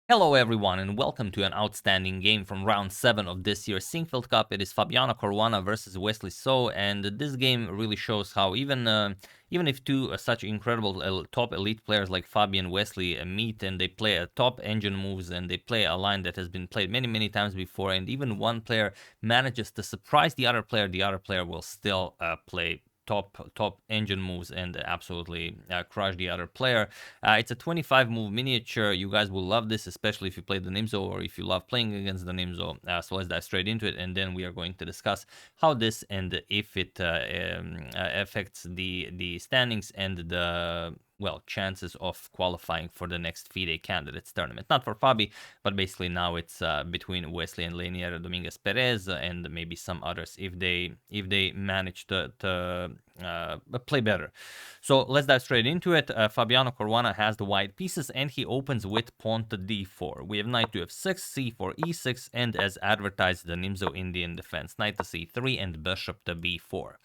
Hello everyone and welcome to an outstanding game from round 7 of this year's Sinquefield Cup. It is Fabiano Caruana versus Wesley and this game really shows how even if two such incredible top elite players like Fabi and Wesley meet and they play a top engine moves and they play a line that has been played many times before, and even one player manages to surprise the other player will still play top engine moves and absolutely crush the other player. It's a 25 move miniature. You guys will love this, especially if you play the Nimzo or if you love playing against the Nimzo. So let's dive straight into it, and then we are going to discuss how this and if it affects the standings and the chances of qualifying for the next FIDE candidates tournament. Not for Fabi, but basically now it's between Wesley and Lennart Dominguez Perez and maybe some others if they manage to play better. So let's dive straight into it. Fabiano Caruana has the white pieces and he opens with pawn to d4. We have knight to f6, c4, e6, and as advertised, the Nimzo-Indian defense, knight to c3 and bishop to b4.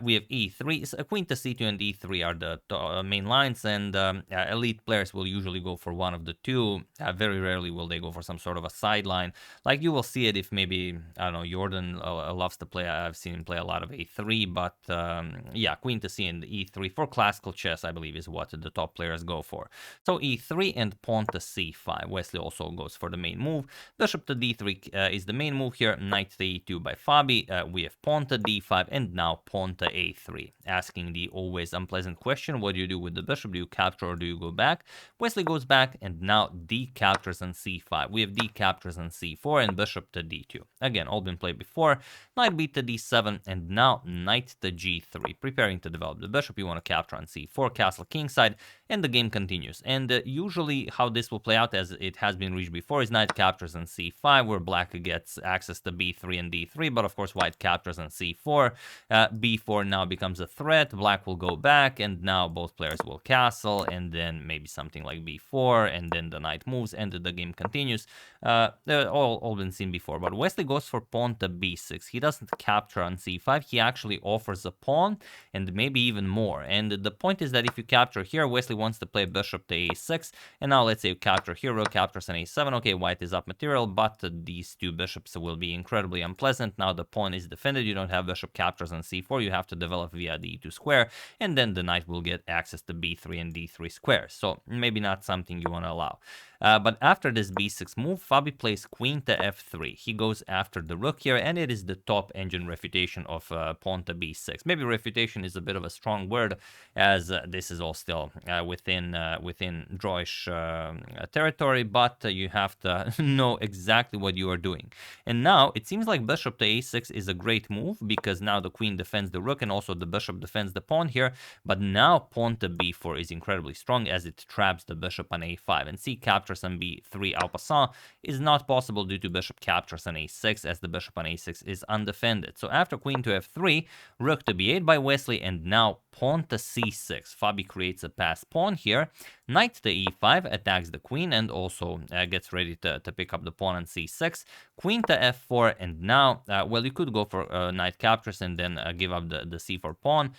We have e3, queen to c2 and e3 are the main lines, and elite players will usually go for one of the two. Very rarely will they go for some sort of a sideline. Like you will see it if maybe, I don't know, Jordan loves to play. I've seen him play a lot of a3, but yeah, queen to c and e3 for classical chess, I believe, is what the top players go for. So e3 and pawn to c5. Wesley also goes for the main move. Bishop to d3 is the main move here. Knight to e2 by Fabi. We have pawn to d5 and now pawn to a3. Asking the always unpleasant question, what do you do with the bishop? Do you capture or do you go back? Wesley goes back and now d captures on c5. We have d captures on c4 and bishop to d2. Again, all been played before. Knight b to d7 and now knight to g3. Preparing to develop the bishop. You want to capture on c4, castle kingside, and the game continues. And usually how this will play out, as it has been reached before, is knight captures on c5, where black gets access to b3 and d3, but of course white captures on c4. b4 now becomes a threat. Black will go back, and now both players will castle, and then maybe something like b4, and then the knight moves, and the game continues. All been seen before. But Wesley goes for pawn to b6. He doesn't capture on c5. He actually offers a pawn, and maybe even more. And the point is that if you capture here, Wesley wants to play bishop to a6, and now let's say you capture here, rook captures on a7. Okay, white is up material, but these two bishops will be incredibly unpleasant. Now the pawn is defended. You don't have bishop captures on c4. You have to develop via d2 square, and then the knight will get access to b3 and d3 squares. So maybe not something you want to allow. But after this b6 move, Fabi plays queen to f3. He goes after the rook here, and it is the top engine refutation of pawn to b6. Maybe refutation is a bit of a strong word, as this is all still within drawish territory, but you have to know exactly what you are doing. And now it seems like bishop to a6 is a great move, because now the queen defends the rook and also the bishop defends the pawn here. But now pawn to b4 is incredibly strong, as it traps the bishop on a5, and c captures on b3 en passant is not possible due to bishop captures on a6, as the bishop on a6 is undefended. So after queen to f3, rook to b8 by Wesley, and now pawn to c6. Fabi creates a passed pawn here. Knight to e5 attacks the queen and also gets ready to pick up the pawn on c6. Queen to f4, and now, well, you could go for knight captures and then give up the c4 pawn.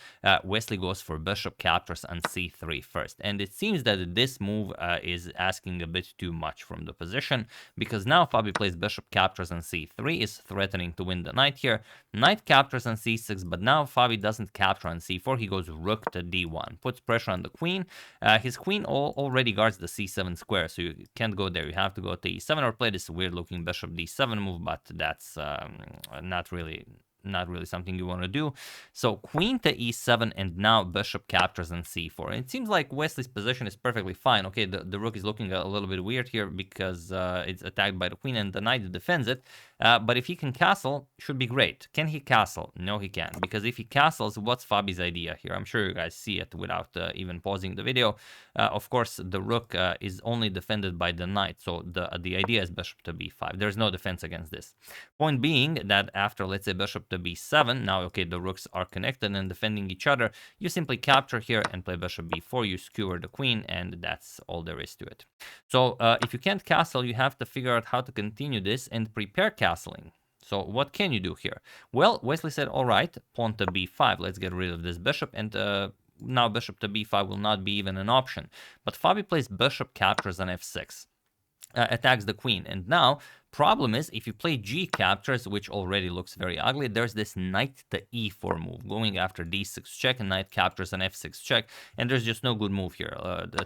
Wesley goes for bishop captures on c3 first. And it seems that this move is asking a bit too much from the position, because now Fabi plays bishop captures on c3, is threatening to win the knight here. Knight captures on c6, but now Fabi doesn't capture on c4. He goes rook to d1, puts pressure on the queen. His queen already guards the c7 square, so you can't go there. You have to go to e7 or play this weird looking bishop d7 move, but that's not really something you want to do. So queen to e7, and now bishop captures on c4. And it seems like Wesley's position is perfectly fine. Okay, the rook is looking a little bit weird here because it's attacked by the queen and the knight defends it. But if he can castle, should be great. Can he castle? No, he can't. Because if he castles, what's Fabi's idea here? I'm sure you guys see it without even pausing the video. Of course, the rook is only defended by the knight. So the idea is bishop to b5. There's no defense against this. Point being that after, let's say, bishop to b7, now, okay, the rooks are connected and defending each other. You simply capture here and play bishop b4. You skewer the queen, and that's all there is to it. So if you can't castle, you have to figure out how to continue this and prepare castling. So what can you do here? Well, Wesley said, all right, pawn to b5. Let's get rid of this bishop, and now bishop to b5 will not be even an option. But Fabi plays bishop captures on f6. attacks the queen. And now, problem is, if you play g captures, which already looks very ugly, there's this knight to e4 move, going after d6 check, and knight captures an f6 check, and there's just no good move here.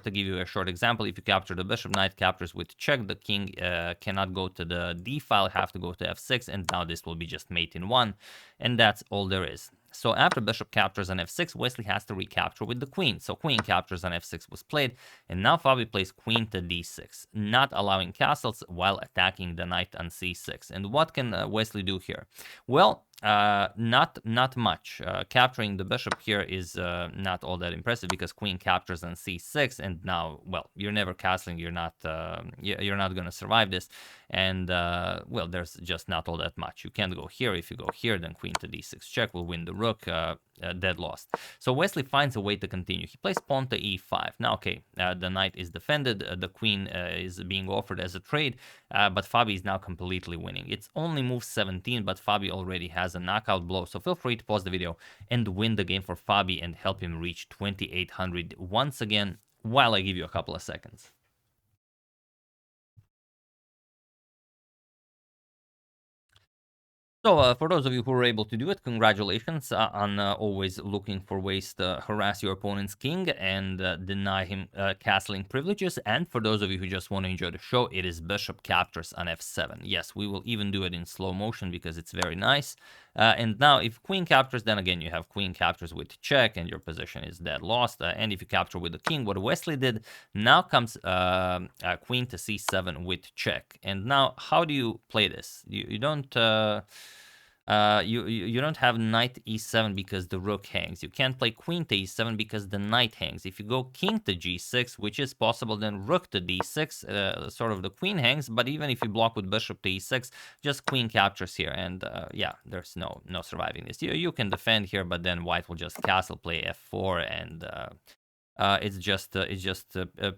To give you a short example, if you capture the bishop, knight captures with check, the king cannot go to the d file, have to go to f6, and now this will be just mate in one, and that's all there is. So after bishop captures on f6, Wesley has to recapture with the queen. So queen captures on f6 was played, and now Fabi plays queen to d6, not allowing castles while attacking the knight on c6. And what can Wesley do here? Well, not much. Capturing the bishop here is not all that impressive because queen captures on c6, and now, well, you're never castling. You're not going to survive this, and well, there's just not all that much. You can't go here. If you go here, then queen to d6 check will win the rook. Dead lost. So Wesley finds a way to continue. He plays pawn to e5. Now, okay, the knight is defended. The queen is being offered as a trade, but Fabi is now completely winning. It's only move 17, but Fabi already has a knockout blow. So feel free to pause the video and win the game for Fabi and help him reach 2800 once again while I give you a couple of seconds. So for those of you who were able to do it, congratulations on always looking for ways to harass your opponent's king and deny him castling privileges. And for those of you who just want to enjoy the show, it is bishop captures on f7. Yes, we will even do it in slow motion because it's very nice. And now if queen captures, then again you have queen captures with check and your position is dead lost. And if you capture with the king, what Wesley did, now comes queen to c7 with check. And now how do you play this? You don't... you don't have knight e7 because the rook hangs. You can't play queen to e7 because the knight hangs. If you go king to g6, which is possible, then rook to d6, sort of the queen hangs. But even if you block with bishop to e6, just queen captures here, and yeah, there's no surviving this. You can defend here, but then white will just castle, play f4, and it's just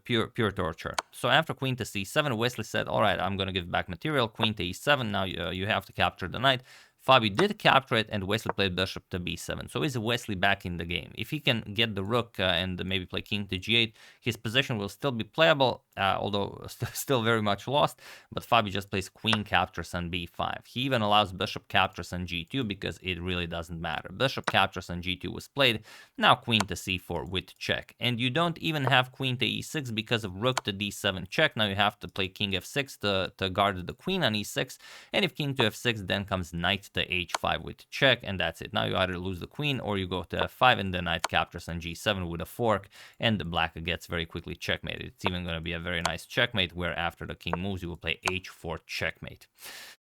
pure torture. So after queen to c7, Wesley said, all right, I'm going to give back material. Queen to e7. Now you have to capture the knight. Fabi did capture it, and Wesley played bishop to b7. So is Wesley back in the game? If he can get the rook and maybe play king to g8, his position will still be playable, although still very much lost. But Fabi just plays queen captures on b5. He even allows bishop captures on g2 because it really doesn't matter. Bishop captures on g2 was played. Now queen to c4 with check. And you don't even have queen to e6 because of rook to d7 check. Now you have to play king f6 to guard the queen on e6. And if king to f6, then comes knight to h5 with check, and that's it. Now you either lose the queen or you go to f5, and the knight captures on g7 with a fork, and the black gets very quickly checkmated. It's even going to be a very nice checkmate, where after the king moves, you will play h4 checkmate.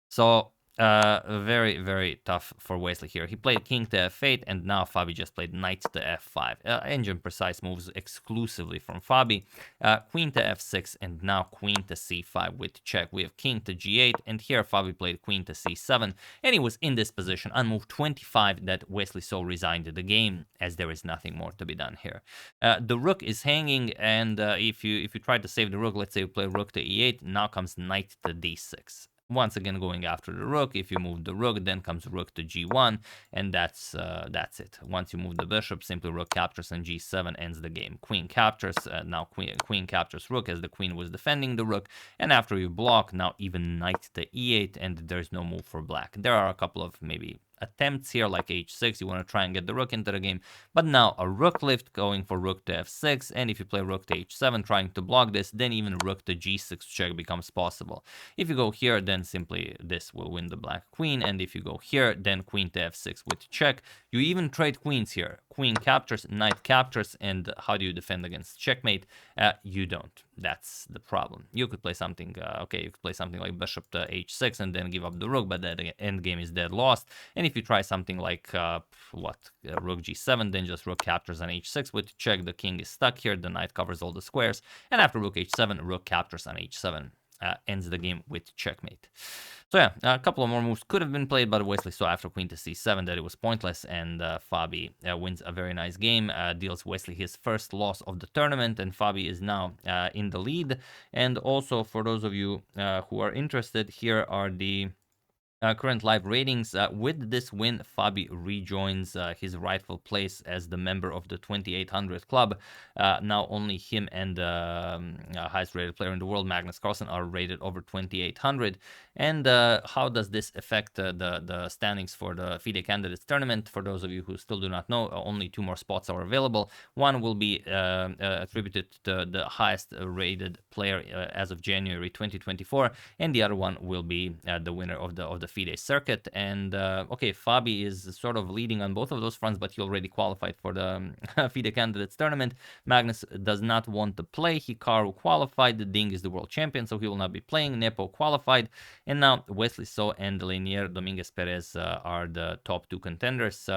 So very, very tough for Wesley here. He played king to f8, and now Fabi just played knight to f5. Engine precise moves exclusively from Fabi. Queen to f6, and now queen to c5 with check. We have king to g8, and here Fabi played queen to c7, and he was in this position on move 25 that Wesley so resigned the game, as there is nothing more to be done here. The rook is hanging, and if you try to save the rook, let's say you play rook to e8, now comes knight to d6. Once again going after the rook. If you move the rook, then comes rook to g1, and that's it. Once you move the bishop, simply rook captures and g7 ends the game. Queen captures, now queen captures rook as the queen was defending the rook, and after you block, now even knight to e8, and there's no move for black. There are a couple of maybe attempts here like h6, you want to try and get the rook into the game, but now a rook lift going for rook to f6, and if you play rook to h7 trying to block this, then even rook to g6 check becomes possible. If you go here, then simply this will win the black queen, and if you go here, then queen to f6 with check. You even trade queens here. Queen captures, knight captures, and how do you defend against checkmate? You don't. That's the problem. You could play something, okay, you could play something like bishop to h6 and then give up the rook, but that endgame is dead lost. And if you try something like, rook g7, then just rook captures on h6 with check, the king is stuck here, the knight covers all the squares, and after rook h7, rook captures on h7. Ends the game with checkmate. So yeah, a couple of more moves could have been played, but Wesley saw after queen to c7 that it was pointless, and Fabi wins a very nice game, deals Wesley his first loss of the tournament, and Fabi is now in the lead. And also, for those of you who are interested, here are the Current live ratings. With this win, Fabi rejoins his rightful place as the member of the 2800 club. Now only him and highest rated player in the world, Magnus Carlsen, are rated over 2800. And how does this affect the standings for the FIDE Candidates Tournament? For those of you who still do not know, only 2 more spots are available. One will be attributed to the highest rated player as of January 2024, and the other one will be the winner of the FIDE circuit. And okay, Fabi is sort of leading on both of those fronts, but he already qualified for the FIDE Candidates Tournament. Magnus does not want to play. Hikaru qualified. The Ding is the world champion, so he will not be playing. Nepo qualified. And now Wesley So and Lennart Dominguez Perez are the top 2 contenders.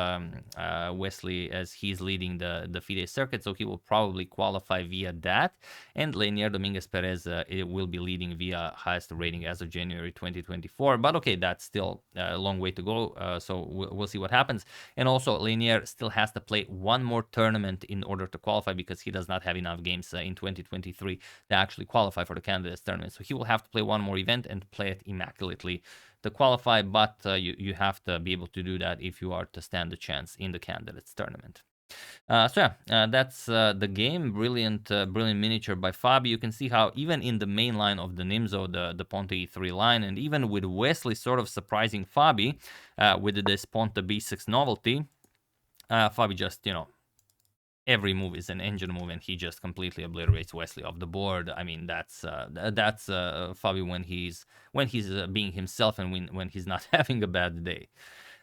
Wesley, as he's leading the FIDE circuit, so he will probably qualify via that. And Lennart Dominguez Perez will be leading via highest rating as of January 2024. But okay, that's still a long way to go, so we'll see what happens. And also, Lennart still has to play 1 more tournament in order to qualify, because he does not have enough games in 2023 to actually qualify for the Candidates Tournament. So he will have to play 1 more event and play it immaculately to qualify, but you have to be able to do that if you are to stand a chance in the Candidates Tournament. So yeah, that's the game. Brilliant miniature by Fabi. You can see how even in the main line of the Nimzo, the Ponte E3 line, and even with Wesley sort of surprising Fabi with this Ponte B6 novelty, Fabi just, every move is an engine move, and he just completely obliterates Wesley off the board. I mean, that's Fabi when he's being himself, and when he's not having a bad day.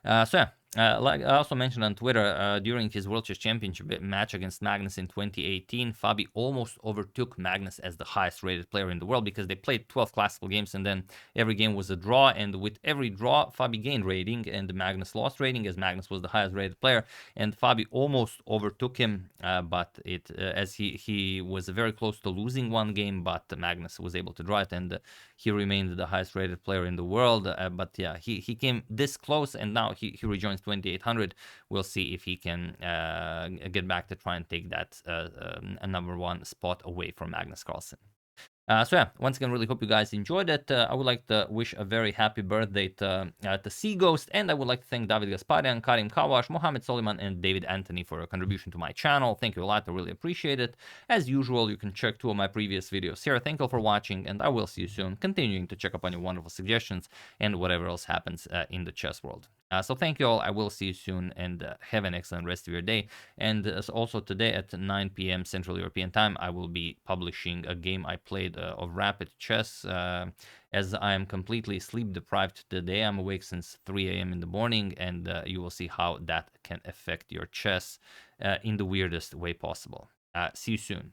So yeah, like I also mentioned on Twitter, during his World Chess Championship match against Magnus in 2018, Fabi almost overtook Magnus as the highest rated player in the world, because they played 12 classical games, and then every game was a draw, and with every draw, Fabi gained rating, and Magnus lost rating, as Magnus was the highest rated player, and Fabi almost overtook him, but as he was very close to losing 1 game, but Magnus was able to draw it, and he remained the highest rated player in the world. But yeah, he came this close, and now he rejoins 2800. We'll see if he can get back to try and take that number 1 spot away from Magnus Carlsen. So yeah, once again, really hope you guys enjoyed it. I would like to wish a very happy birthday to Sea Ghost, and I would like to thank David Gasparian, Karim Kawash, Mohamed Soliman, and David Anthony for a contribution to my channel. Thank you a lot, I really appreciate it. As usual, you can check 2 of my previous videos here. Thank you all for watching, and I will see you soon, continuing to check up on your wonderful suggestions and whatever else happens in the chess world. So thank you all, I will see you soon, and have an excellent rest of your day. And also today at 9 p.m. Central European Time, I will be publishing a game I played of rapid chess, as I am completely sleep deprived today. I'm awake since 3 a.m. in the morning, and you will see how that can affect your chess in the weirdest way possible. See you soon.